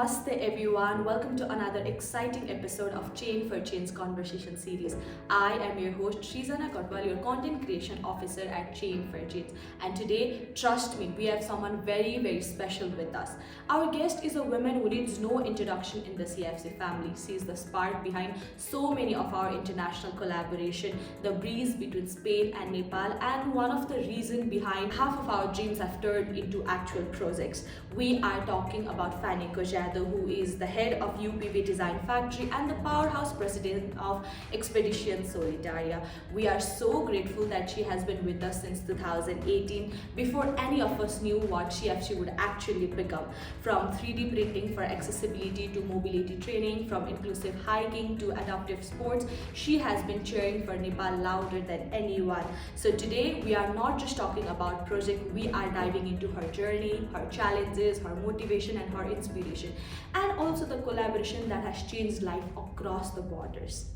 Namaste everyone, welcome to another exciting episode of Chain for Chain's conversation series. I am your host Srijana Katwal, your content creation officer at Chain for Chains. And today, trust me, we have someone very special with us. Our guest is a woman who needs no introduction in the CFC family. She is the spark behind so many of our international collaboration, the breeze between Spain and Nepal, and one of the reasons behind half of our dreams have turned into actual projects. We are talking about Fanny Collado, who is the head of UPV Design Factory and the powerhouse president of Expedition Solidaria. We are so grateful that she has been with us since 2018, before any of us knew what CFC would actually become. From 3D printing for accessibility to mobility training, from inclusive hiking to adaptive sports, she has been cheering for Nepal louder than anyone. So today we are not just talking about project, we are diving into her journey, her challenges, her motivation and her inspiration, and also the collaboration that has changed life across the borders.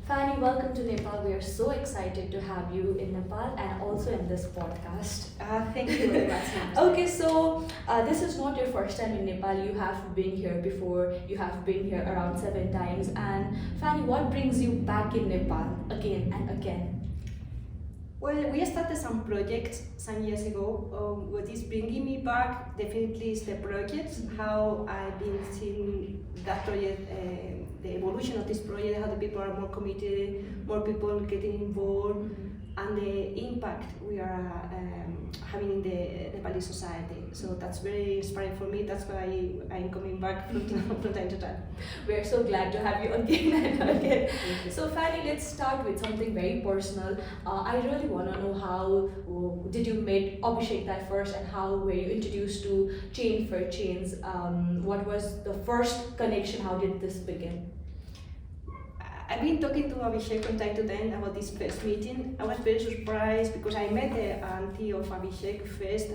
Fanny, welcome to Nepal. We are so excited to have you in Nepal and also in this podcast. Thank you very much. Okay, so this is not your first time in Nepal. You have been here before. You have been here around 7 times. And Fanny, what brings you back in Nepal again and again? Well, we started some projects some years ago. What is bringing me back definitely is the projects, how I've been seeing that project, the evolution of this project, how the people are more committed, more people getting involved, and the impact we are having in the Nepali society. So that's very inspiring for me. That's why I'm coming back from time to time. We're so glad to have you again and again. So Fanny, let's start with something very personal. I really want to know how did you meet Abhishek that first, and how were you introduced to Chain for Chains? What was the first connection? How did this begin? I've been talking to Abhishek from time to time about this first meeting. I was very surprised because I met the auntie of Abhishek first,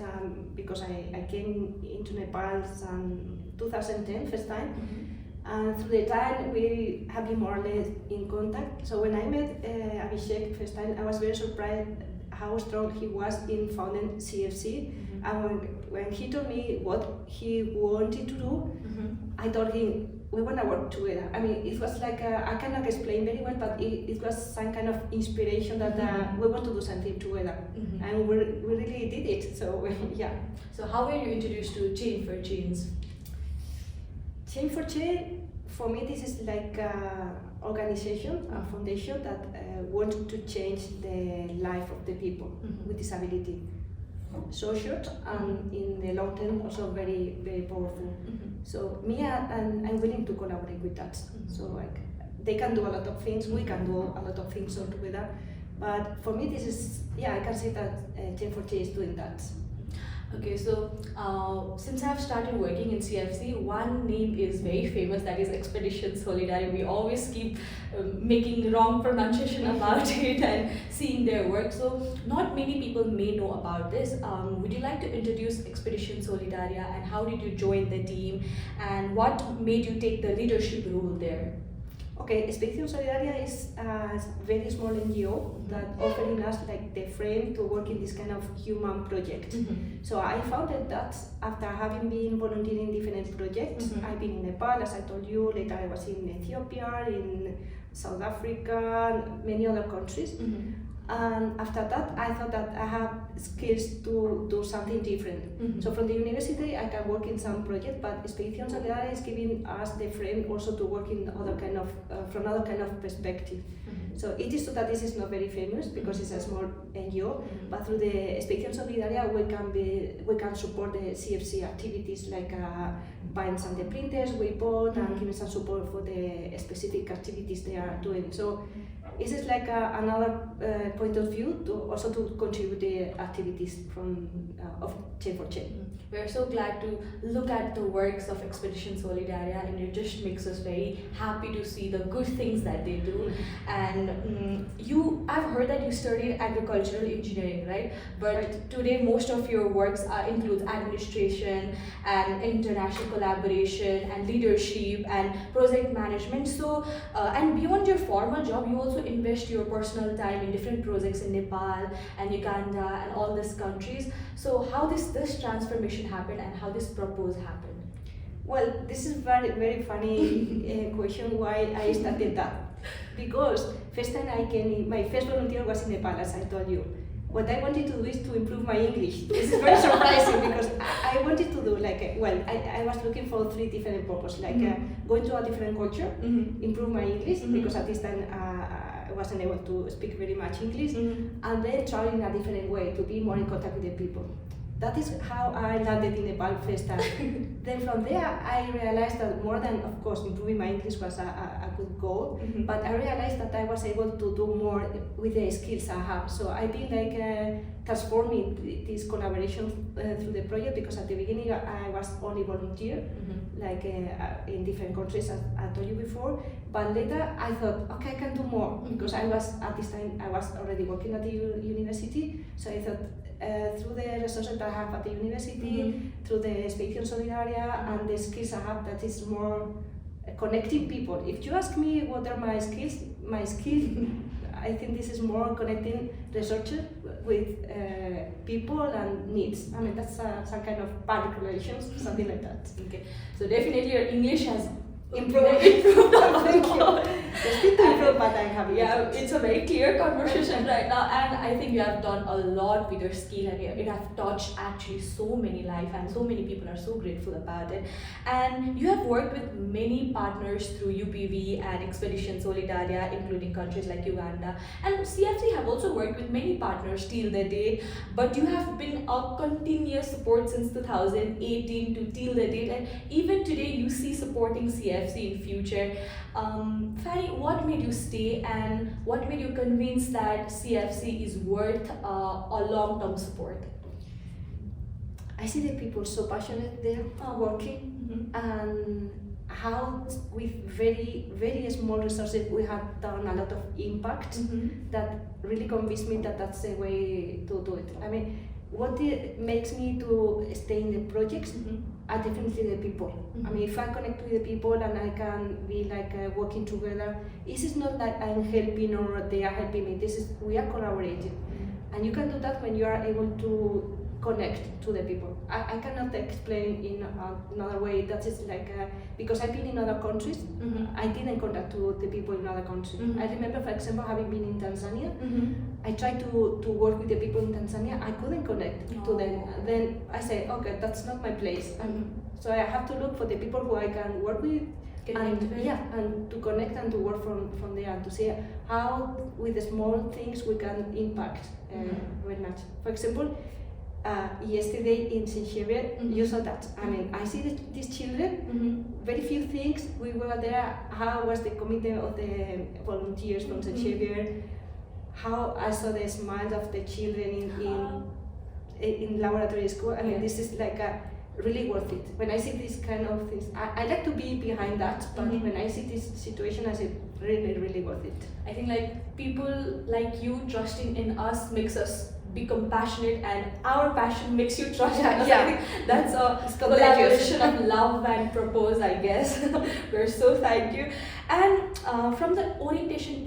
because I came into Nepal in 2010, first time. And through the time we have been more or less in contact. So when I met Abhishek first time, I was very surprised how strong he was in founding CFC. And when he told me what he wanted to do, I told him, we want to work together. I mean, it was like, I cannot explain very well, but it was some kind of inspiration that we want to do something together. And we really did it, so yeah. So how were you introduced to Chain for Chains? Chain for Chain, for me, this is like an organization, a foundation that wants to change the life of the people with disability. So short and in the long term also very powerful. So me and I'm willing to collaborate with that. So like they can do a lot of things, we can do a lot of things all together. But for me this is, I can say that Chain for Chain is doing that. Okay, so since I've started working in CFC, one name is very famous, that is Expedition Solidaria. We always keep making wrong pronunciation about it and seeing their work. So not many people may know about this. Would you like to introduce Expedition Solidaria, and how did you join the team, and what made you take the leadership role there? Okay, Expedición Solidaria is a very small NGO that offering us like the frame to work in this kind of human project. So I found that after having been volunteering in different projects, I've been in Nepal, as I told you, later I was in Ethiopia, in South Africa, many other countries. And after that, I thought that I have skills to do something different. So from the university, I can work in some project, but Expedición Solidaria is giving us the frame also to work in other kind of, from other kind of perspective. So it is true that this is not very famous because it's a small NGO, but through the Expedición Solidaria, we can support the CFC activities like buying some of the printers we bought and giving some support for the specific activities they are doing. So this is like another point of view to also to contribute the activities from of Chain for Chain. We're so glad to look at the works of Expedition Solidaria, and it just makes us very happy to see the good things that they do. And I've heard that you studied agricultural engineering, right? But today most of your works includes administration and international collaboration and leadership and project management. So and beyond your formal job, you also invest your personal time in different projects in Nepal and Uganda and all these countries. So how this transformation happened and how this purpose happened? Well, this is very funny question why I started that. Because first time I came, my first volunteer was in Nepal, as I told you. What I wanted to do is to improve my English. This is very surprising because I wanted to do I was looking for 3 different purposes, going to a different culture, improve my English, because at this time I wasn't able to speak very much English, and then travel in a different way to be more in contact with the people. That is how I landed in Nepal first time. Then from there, I realized that more than, of course, improving my English was a good goal, but I realized that I was able to do more with the skills I have. So I've been transforming this collaboration through the project, because at the beginning I was only volunteer, in different countries, as I told you before. But later I thought, okay, I can do more, because at this time I was already working at the university. So I thought, through the resources that I have at the university, through the Expedición Solidaria, and the skills I have, that is more connecting people. If you ask me what are my skills, I think this is more connecting researchers with people and needs. I mean, that's some kind of public relations, something like that. Okay, so definitely your English has improved. Thank you. There's still to improve, but I'm happy. Yeah, it's a very clear conversation right now, and I think you have done a lot with your skill, and it has touched actually so many lives, and so many people are so grateful about it. And you have worked with many partners through UPV and Expedition Solidaria, including countries like Uganda, and CFC have also worked with many partners till the date, but you have been a continuous support since 2018 to till the date, and even today you see supporting CFC in future. Fanny, what made you stay, and what made you convinced that CFC is worth a long-term support? I see the people so passionate there working, and how with very small resources we have done a lot of impact, that really convinced me that that's the way to do it. I mean, what makes me to stay in the projects are definitely the people. I mean, if I connect with the people and I can be working together, this is not like I'm helping or they are helping me. This is, we are collaborating, and you can do that when you are able to connect to the people. I cannot explain in another way. That is because I've been in other countries, I didn't contact to the people in other countries. I remember, for example, having been in Tanzania, I tried to work with the people in Tanzania, I couldn't connect to them. Then I said, okay, that's not my place. So I have to look for the people who I can work with, and to connect and to work from there, and to see how with the small things we can impact very much. For example, yesterday in Srijana, you saw that. I mean, I see these children, very few things. We were there, how was the commitment of the volunteers from Srijana, how I saw the smiles of the children in laboratory school. I mean, this is really worth it. When I see these kind of things, I like to be behind that, but when I see this situation, I say, really worth it. I think people like you trusting in us makes us be compassionate, and our passion makes you trust us. I think that's a collaboration of love and purpose, I guess. We're so thank you. And from the orientation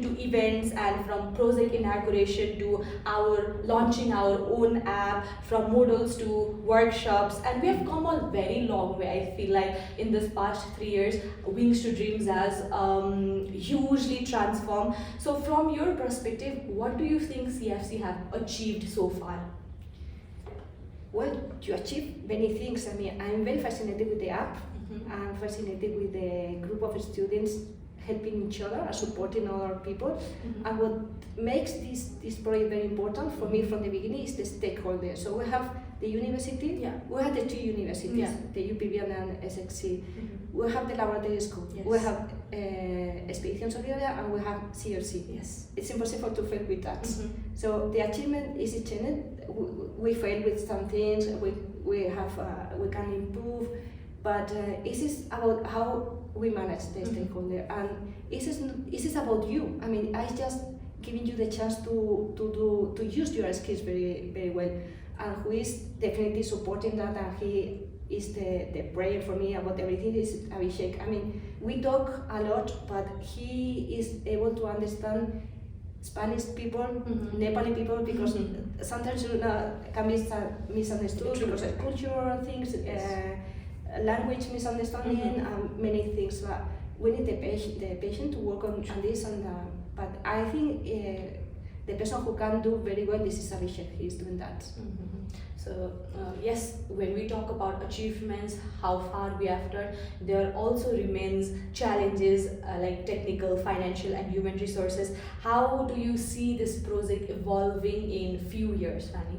to events, and from project inauguration to our launching our own app, from models to workshops, and we have come a very long way. I feel like in this past 3 years, Wings to Dreams has hugely transformed. So from your perspective, what do you think CFC have achieved so far? Well, you achieve many things. I mean, I'm very fascinated with the app. I'm fascinated with the group of students helping each other and supporting other people. And what makes this project very important for me from the beginning is the stakeholders. So we have the university, we have the 2 universities, the UPV and SXC. We have the laboratory school, we have Expedición Solidaria, and we have CRC. Yes. It's impossible to fail with that. So the achievement is changed. We fail with some things, we can improve, but this is about how we manage the stakeholder, and this is about you. I mean, I just giving you the chance to use your skills very well, and who is definitely supporting that, and he is the prayer for me about everything is Abhishek. I mean, we talk a lot, but he is able to understand Spanish people, Nepali people, because sometimes can be misunderstood because of cultural things. language misunderstanding and many things. But we need the patient to work on this. But I think the person who can do very well this is Abhishek. He's doing that. So yes, when we talk about achievements, how far we have done, there also remains challenges like technical, financial and human resources. How do you see this project evolving in few years, Fanny?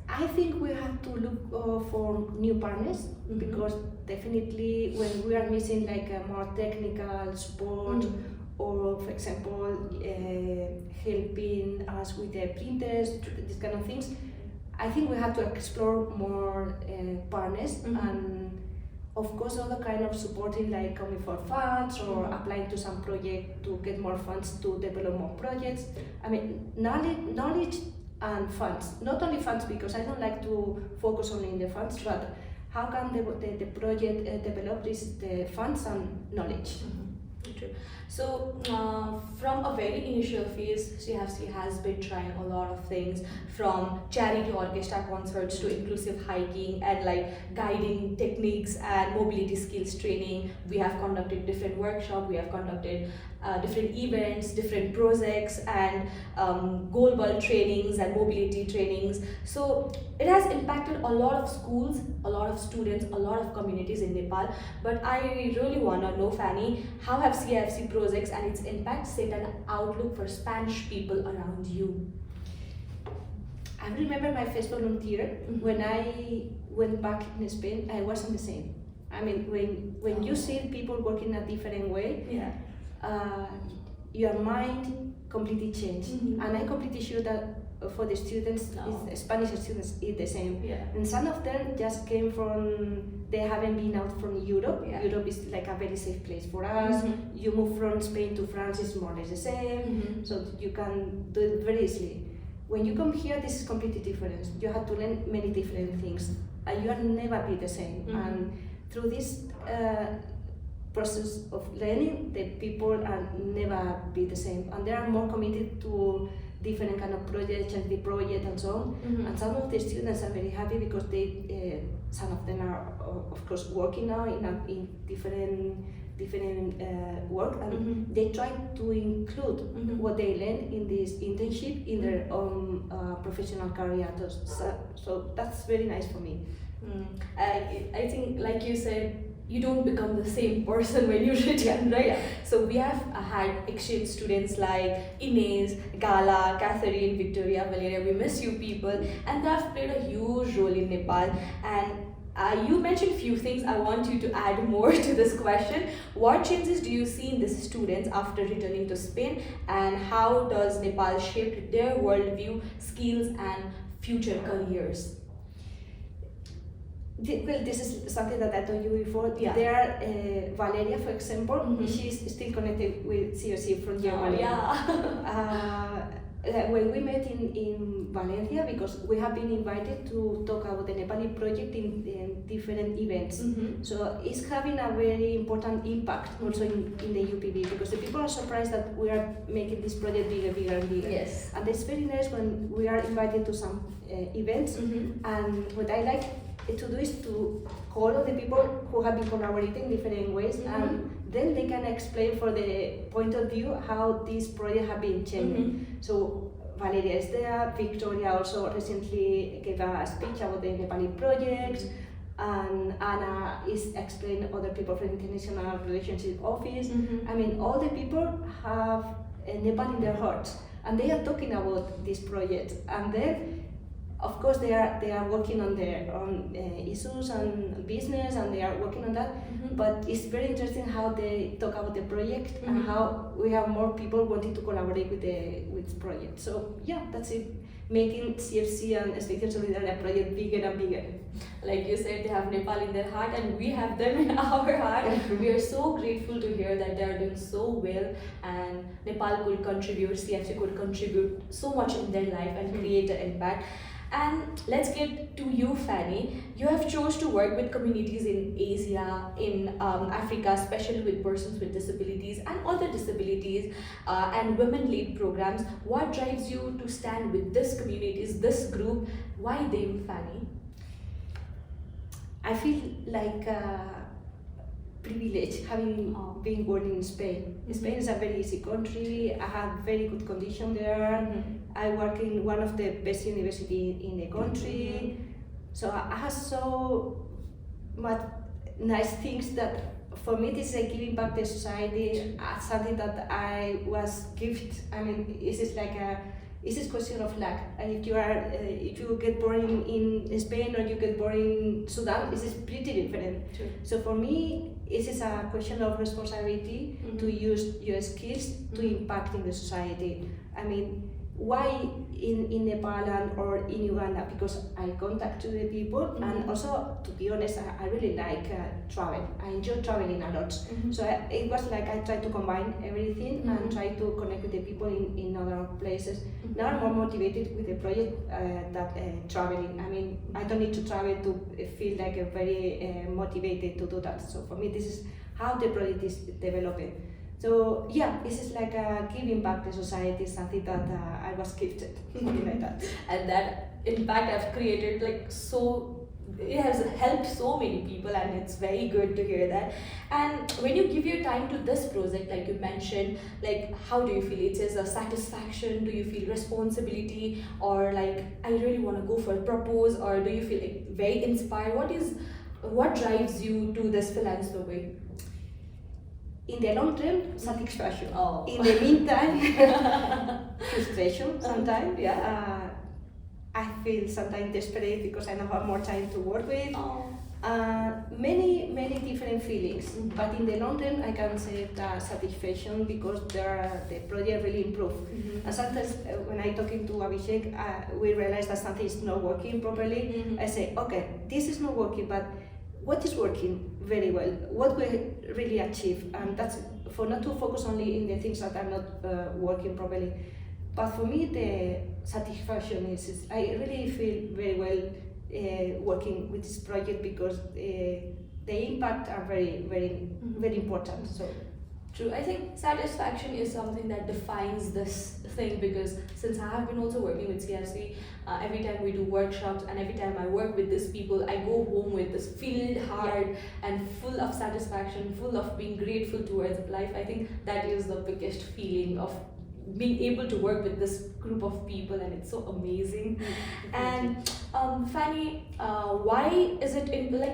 I think we have to look for new partners, because definitely when we are missing like a more technical support, or for example helping us with the printers, these kind of things, I think we have to explore more partners, and of course other kind of supporting, like coming for funds or applying to some project to get more funds to develop more projects. I mean, knowledge and funds, not only funds, because I don't like to focus only in the funds, but how can the project develop the funds and knowledge. True. So from a very initial phase, she has been trying a lot of things, from charity orchestra concerts to inclusive hiking and like guiding techniques and mobility skills training. We have conducted different workshops, we have conducted different events, different projects, and goal trainings and mobility trainings. So it has impacted a lot of schools, a lot of students, a lot of communities in Nepal. But I really want to know, Fanny, how have CIFC projects and its impact set an outlook for Spanish people around you? I remember my first volunteer. When I went back in Spain, I wasn't the same. I mean, when you see people working a different way, your mind completely changed. And I'm completely sure that for the students, Spanish students, it's the same. And some of them just came from, they haven't been out from Europe. Europe is like a very safe place for us. You move from Spain to France, it's more or less the same. So you can do it very easily. When you come here, this is completely different. You have to learn many different things, and you will never be the same. And through this process of learning, the people are never be the same, and they are more committed to different kind of projects, charity project and so on. And some of the students are very happy because they, some of them are of course working now in different work, and they try to include what they learn in this internship in their own professional career. So that's very nice for me. I think, like you said, you don't become the same person when you return, right? So we have had exchange students like Inez, Gala, Catherine, Victoria, Valeria. We miss you people, and they have played a huge role in Nepal. And you mentioned few things. I want you to add more to this question. What changes do you see in these students after returning to Spain, and how does Nepal shape their worldview, skills, and future careers? Well, this is something that I told you before. There are Valeria, for example, she's still connected with COC from Germany. When we met in Valencia, because we have been invited to talk about the Nepali project in different events. So it's having a very important impact also in the UPB, because the people are surprised that we are making this project bigger and bigger. And it's very nice when we are invited to some events, and what I like to do is to call on the people who have been collaborating in different ways, and then they can explain for the point of view how this project have been changing. So Valeria is there, Victoria also recently gave a speech about the Nepali projects, and Anna is explaining other people from International Relationship Office. I mean, all the people have Nepal in their hearts, and they are talking about this project, and then of course they are working on their own issues and business, and they are working on that. But it's very interesting how they talk about the project and how we have more people wanting to collaborate with the project. So yeah, that's it. Making CFC and Expedición Solidaria project bigger and bigger. Like you said, they have Nepal in their heart, and we have them in our heart. We are so grateful to hear that they are doing so well, and Nepal could contribute, CFC could contribute so much in their life and create an impact. And let's get to you, Fanny. You have chose to work with communities in Asia, in Africa, especially with persons with disabilities and other disabilities, and women-led programs. What drives you to stand with these communities, this group? Why them, Fanny? I feel like privileged having been born in Spain. Spain is a very easy country. I had very good condition there. I work in one of the best university in the country. So I have so much nice things that for me this is like giving back to society, something that I was gifted. I mean, this is like it's a question of luck. And if you get born in Spain or you get born in Sudan, this is pretty different. True. So for me, this is a question of responsibility to use your skills to impact in the society. I mean, why in Nepal or in Uganda? Because I contact to the people, and also, to be honest, I really like travel. I enjoy traveling a lot. So it was like I tried to combine everything and try to connect with the people in other places. Now I'm more motivated with the project than traveling. I mean, I don't need to travel to feel like very motivated to do that. So for me, this is how the project is developing. So yeah, this is like giving back to society, something that I was gifted, something like that. And that impact I've created, like, so it has helped so many people, and it's very good to hear that. And when you give your time to this project, like you mentioned, like, how do you feel? It is a satisfaction? Do you feel responsibility, or like I really want to go for a propose, or do you feel like very inspired? What drives you to this philanthropy? In the long term, satisfaction. Oh. In the meantime, frustration sometimes. Yeah. I feel sometimes desperate because I don't have more time to work with. Oh. Many different feelings. But in the long term, I can say that satisfaction because the project really improved. And sometimes when I talking to Abhishek, we realize that something is not working properly. I say, okay, this is not working, but what is working very well? What we really achieve? And that's for not to focus only in the things that are not working properly. But for me, the satisfaction is I really feel very well working with this project because the impact are very important. So. True. I think satisfaction is something that defines this thing, because since I have been also working with CFC, every time we do workshops and every time I work with these people, I go home with this filled heart and full of satisfaction, full of being grateful towards life. I think that is the biggest feeling of being able to work with this group of people, and it's so amazing. And Fanny, why is it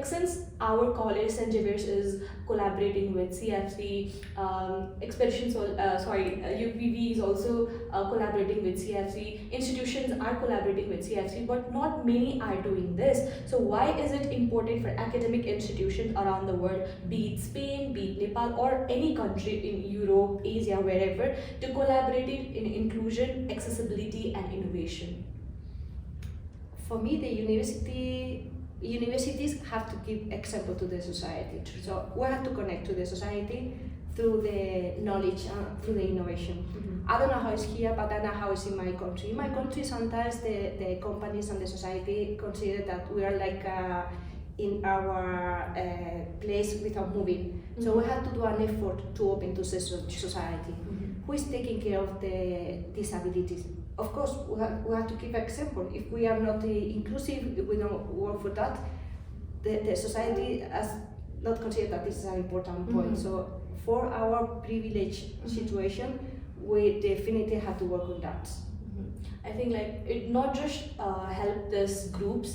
since our college St. Xavier's is collaborating with CFC, Expedition, UPV is also collaborating with CFC, institutions are collaborating with CFC, but not many are doing this. So why is it important for academic institutions around the world, be it Spain, be it Nepal, or any country in Europe, Asia, wherever, to collaborate in inclusion, accessibility and innovation? For me, the universities have to give example to the society. So we have to connect to the society through the knowledge and through the innovation. I don't know how it's here, but I know how it's in my country. In my country, sometimes the companies and the society consider that we are like in our place without moving. So we have to do an effort to open to society. Who is taking care of the disabilities? Of course, we have to give example. If we are not inclusive, if we don't work for that, the society has not considered that this is an important point. So for our privileged situation, we definitely have to work on that. I think like it not just help this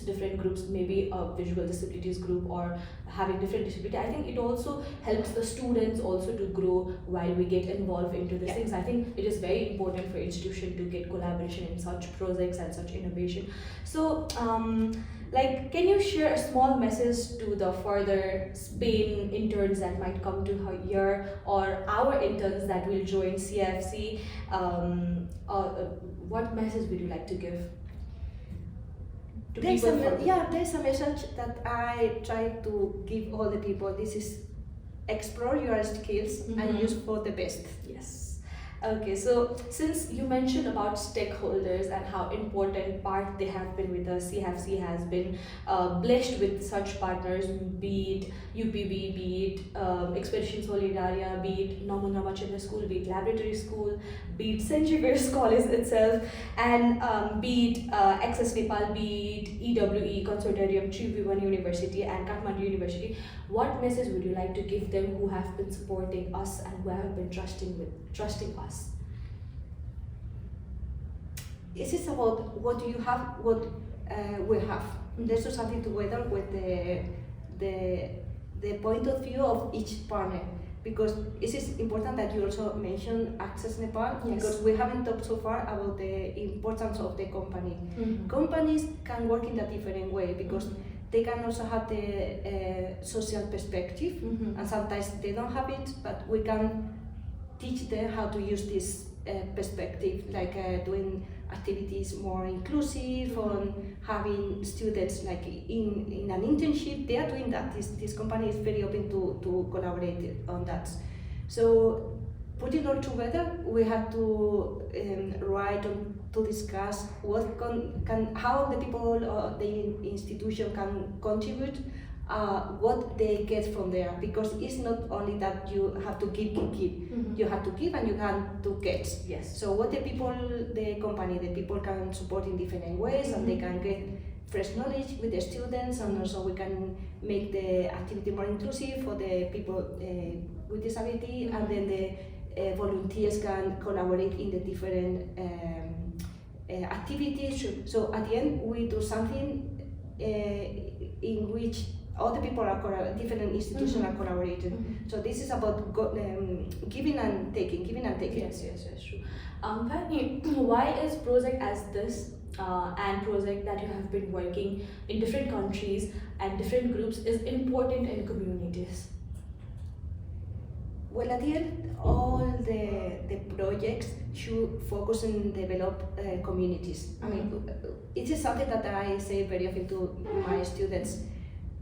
different groups, maybe a visual disabilities group or having different disability. I think it also helps the students also to grow while we get involved into these things. I think it is very important for institution to get collaboration in such projects and such innovation. So can you share a small message to the further Spain interns that might come to here, or our interns that will join CFC? What message would you like to give to there's people? There's a message that I try to give all the people. This is explore your skills and use for the best. Yes. Okay, so since you mentioned about stakeholders and how important part they have been with us, CFC has been blessed with such partners, be it UPB, be it Expedition Solidaria, be it Namun Ramachandra School, be it Laboratory School, be it St. Xavier's College itself, and be it Access Nepal, be it EWE, Consortium, Tribhuvan University and Kathmandu University. What message would you like to give them who have been supporting us and who have been trusting us? This is about what you have, what we have. Let's do something together with the point of view of each partner, because it is important that you also mention Access Nepal, Yes. because we haven't talked so far about the importance of the company. Mm-hmm. Companies can work in a different way, because they can also have the social perspective, Mm-hmm. and sometimes they don't have it, but we can teach them how to use this perspective, like doing activities more inclusive, on having students like in an internship. They are doing that. This company is very open to collaborate on that. So putting all together, we have to write on to discuss what how the people or the institution can contribute, what they get from there, because it's not only that you have to give. Mm-hmm. You have to give and you have to get. Yes. So what the company, the people can support in different ways, and they can get fresh knowledge with the students, and also we can make the activity more inclusive for the people with disability, and then the volunteers can collaborate in the different activities. So at the end, we do something in which all the people are different institutions are collaborating. So this is about giving and taking, Yes, true. Fanny, why is project as this and project that you have been working in different countries and different groups is important in communities? Well, at the end, all the projects should focus on develop communities. I mean, it is something that I say very often to my students,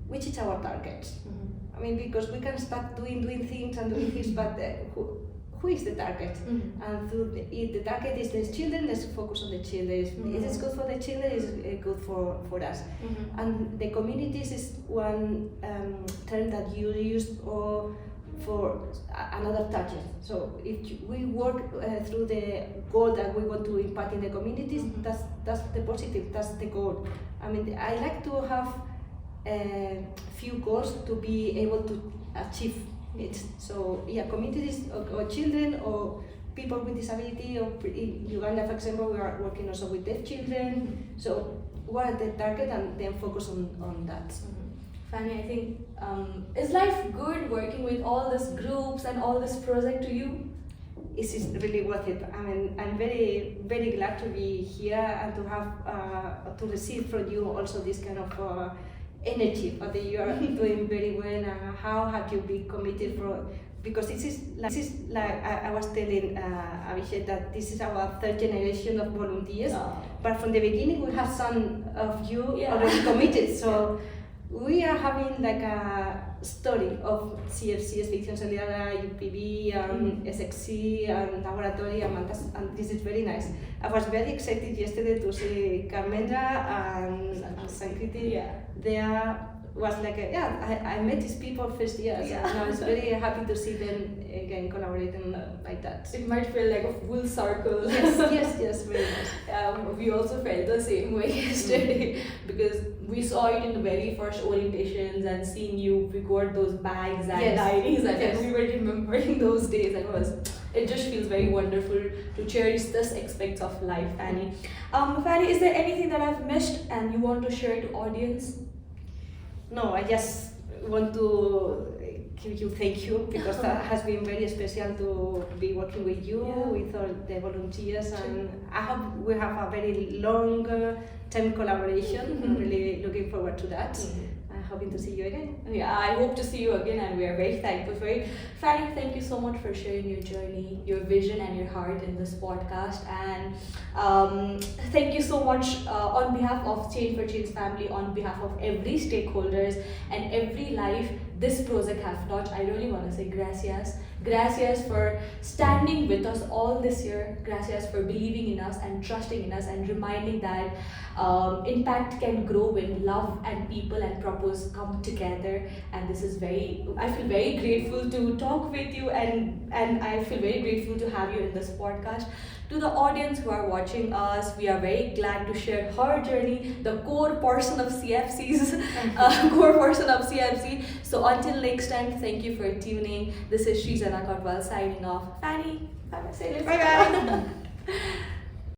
which is our target. I mean, because we can start doing things, but who is the target? And if the target is the children, let's focus on the children. If it is good for the children, it's good for us. And the communities is one term that you use for another target. So if we work through the goal that we want to impact in the communities, that's the positive, that's the goal. I mean, I like to have few goals to be able to achieve it. So yeah, communities or children or people with disability, or in Uganda, for example, we are working also with deaf children. So what are the target, and then focus on that. Fanny, I think, is life good working with all these groups and all this project to you? It is really worth it. I mean, I'm very, very glad to be here and to have to receive from you also this kind of energy, but that you are doing very well. And how have you been committed for? Because this is like I was telling Abhishek that this is our third generation of volunteers. But from the beginning, we have some of you already committed. So we are having like a story of CFC, Expedición Solidaria, UPB, SXC, and Laboratory, and this is very nice. I was very excited yesterday to see Carmendra and Sankriti. There was like I met these people first year, and I was very happy to see them again collaborating like that. It might feel like a full circle. Yes, very nice. We also felt the same way yesterday because we saw it in the very first orientations, and seeing you, we got those bags and diaries, and we were remembering those days, and it just feels very wonderful to cherish this aspects of life, Fanny. Fanny, is there anything that I've missed and you want to share to audience? No, I just want to give you thank you, because that has been very special to be working with you, with all the volunteers, and I hope we have a very long term collaboration. I'm really looking forward to that. I'm hoping to see you again. Yeah, I hope to see you again, and we are very thankful for it. Fanny, thank you so much for sharing your journey, your vision, and your heart in this podcast. And thank you so much on behalf of Change for Change family, on behalf of every stakeholders and every life this project have touched. I really want to say gracias. Gracias for standing with us all this year. Gracias for believing in us and trusting in us and reminding that impact can grow when love and people and purpose come together. And this is I feel very grateful to talk with you, and I feel very grateful to have you in this podcast. To the audience who are watching us, we are very glad to share her journey, the core person of CFC's core person of CFC. So until next time, thank you for tuning. This is Srijana Katwal signing off. Fanny, bye bye. Bye bye.